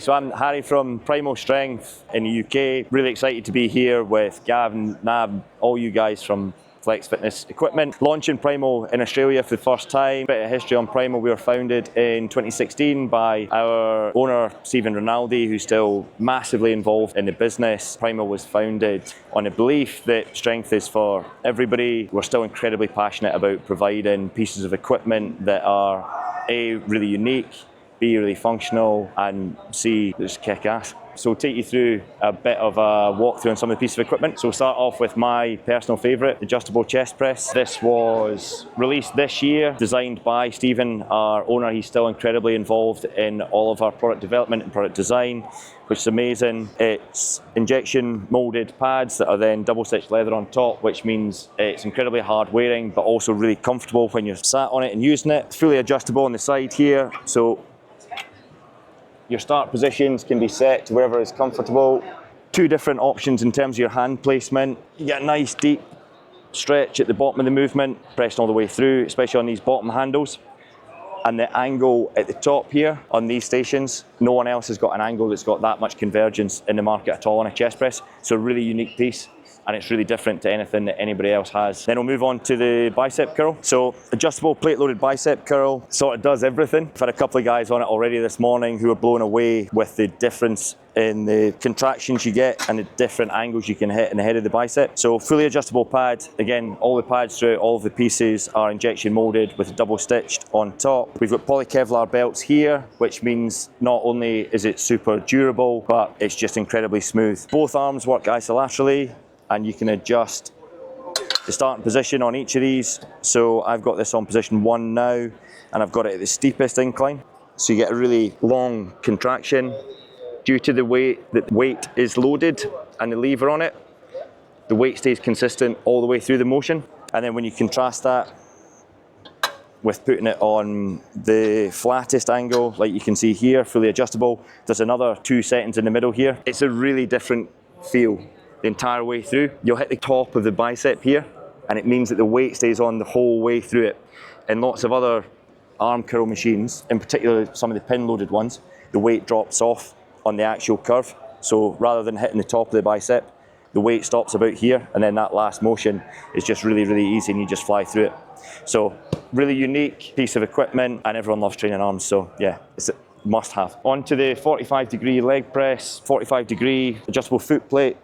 So I'm Harry from Primal Strength in the UK. Really excited to be here with Gavin, Nab, all you guys from Flex Fitness Equipment. Launching Primal in Australia for the first time. Bit of history on Primal. We were founded in 2016 by our owner, Stephen Rinaldi, who's still massively involved in the business. Primal was founded on a belief that strength is for everybody. We're still incredibly passionate about providing pieces of equipment that are A, really unique, B, really functional, and C, just kick ass. So we'll take you through a bit of a walkthrough on some of the pieces of equipment. So we'll start off with my personal favourite, adjustable chest press. This was released this year, designed by Stephen, our owner. He's still incredibly involved in all of our product development and product design, which is amazing. It's injection moulded pads that are then double stitched leather on top, which means it's incredibly hard wearing, but also really comfortable when you're sat on it and using it. It's fully adjustable on the side here. So your start positions can be set to wherever is comfortable. Two different options in terms of your hand placement. You get a nice deep stretch at the bottom of the movement, pressing all the way through, especially on these bottom handles. And the angle at the top here on these stations, no one else has got an angle that's got that much convergence in the market at all on a chest press. So a really unique piece, and it's really different to anything that anybody else has. Then we'll move on to the bicep curl. So adjustable plate loaded bicep curl sort of does everything. I've had a couple of guys on it already this morning who are blown away with the difference in the contractions you get and the different angles you can hit in the head of the bicep. So fully adjustable pad. Again, all the pads throughout all of the pieces are injection molded with double stitched on top. We've got poly Kevlar belts here, which means not only is it super durable, but it's just incredibly smooth. Both arms work isolaterally, and you can adjust the starting position on each of these. So I've got this on position 1 now, and I've got it at the steepest incline. So you get a really long contraction. Due to the way that the weight is loaded and the lever on it, the weight stays consistent all the way through the motion. And then when you contrast that with putting it on the flattest angle, like you can see here, fully adjustable, there's another 2 seconds in the middle here. It's a really different feel the entire way through. You'll hit the top of the bicep here, and it means that the weight stays on the whole way through it. In lots of other arm curl machines, in particular some of the pin loaded ones, the weight drops off on the actual curve. So rather than hitting the top of the bicep, the weight stops about here, and then that last motion is just really, really easy, and you just fly through it. So really unique piece of equipment, and everyone loves training arms, so yeah, it's a must have. On to the 45-degree leg press, 45-degree adjustable foot plate.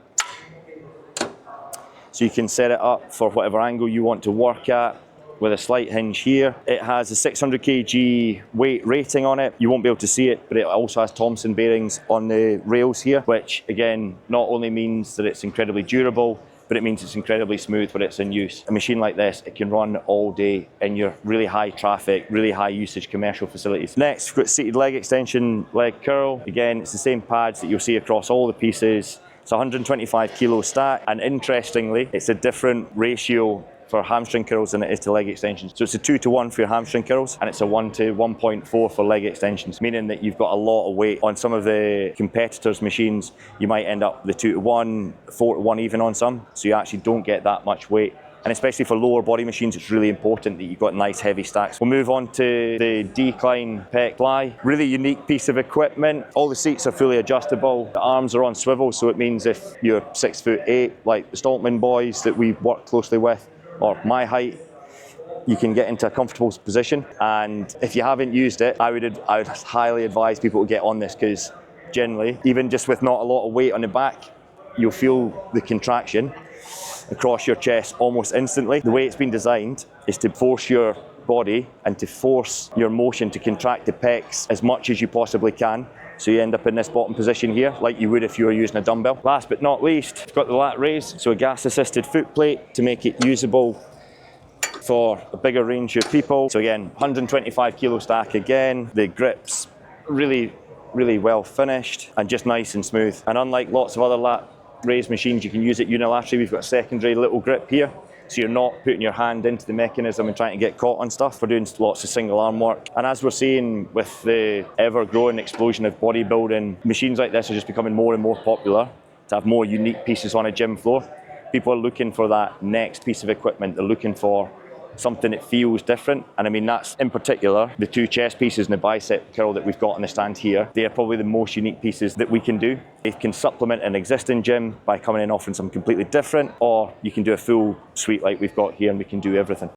So you can set it up for whatever angle you want to work at with a slight hinge here. It has a 600 kg weight rating on it. You won't be able to see it, but it also has Thompson bearings on the rails here, which again, not only means that it's incredibly durable, but it means it's incredibly smooth when it's in use. A machine like this, it can run all day in your really high traffic, really high usage commercial facilities. Next, we've got seated leg extension, leg curl. Again, it's the same pads that you'll see across all the pieces. It's a 125 kilo stack, and interestingly, it's a different ratio for hamstring curls than it is to leg extensions. So it's a 2-to-1 for your hamstring curls, and it's a 1-to-1.4 for leg extensions, meaning that you've got a lot of weight. On some of the competitors' machines, you might end up with the 2-to-1, 4-to-1 even on some, so you actually don't get that much weight. And especially for lower body machines, it's really important that you've got nice heavy stacks. We'll move on to the decline pec fly. Really unique piece of equipment. All the seats are fully adjustable. The arms are on swivel, so it means if you're 6'8", like the Stoltman boys that we work closely with, or my height, you can get into a comfortable position. And if you haven't used it, I would highly advise people to get on this, because generally, even just with not a lot of weight on the back, you'll feel the contraction across your chest almost instantly. The way it's been designed is to force your body and to force your motion to contract the pecs as much as you possibly can. So you end up in this bottom position here, like you would if you were using a dumbbell. Last but not least, we've got the lat raise, so a gas-assisted foot plate to make it usable for a bigger range of people. So again, 125 kilo stack again. The grips really, really well finished and just nice and smooth. And unlike lots of other lat raise machines, you can use it unilaterally. We've got a secondary little grip here, so you're not putting your hand into the mechanism and trying to get caught on stuff. We're doing lots of single arm work. And as we're seeing with the ever-growing explosion of bodybuilding, machines like this are just becoming more and more popular to have more unique pieces on a gym floor. People are looking for that next piece of equipment. They're looking for something that feels different. And I mean, that's in particular the two chest pieces and the bicep curl that we've got on the stand here. They are probably the most unique pieces that we can do. It can supplement an existing gym by coming in offering something completely different, or you can do a full suite like we've got here and we can do everything.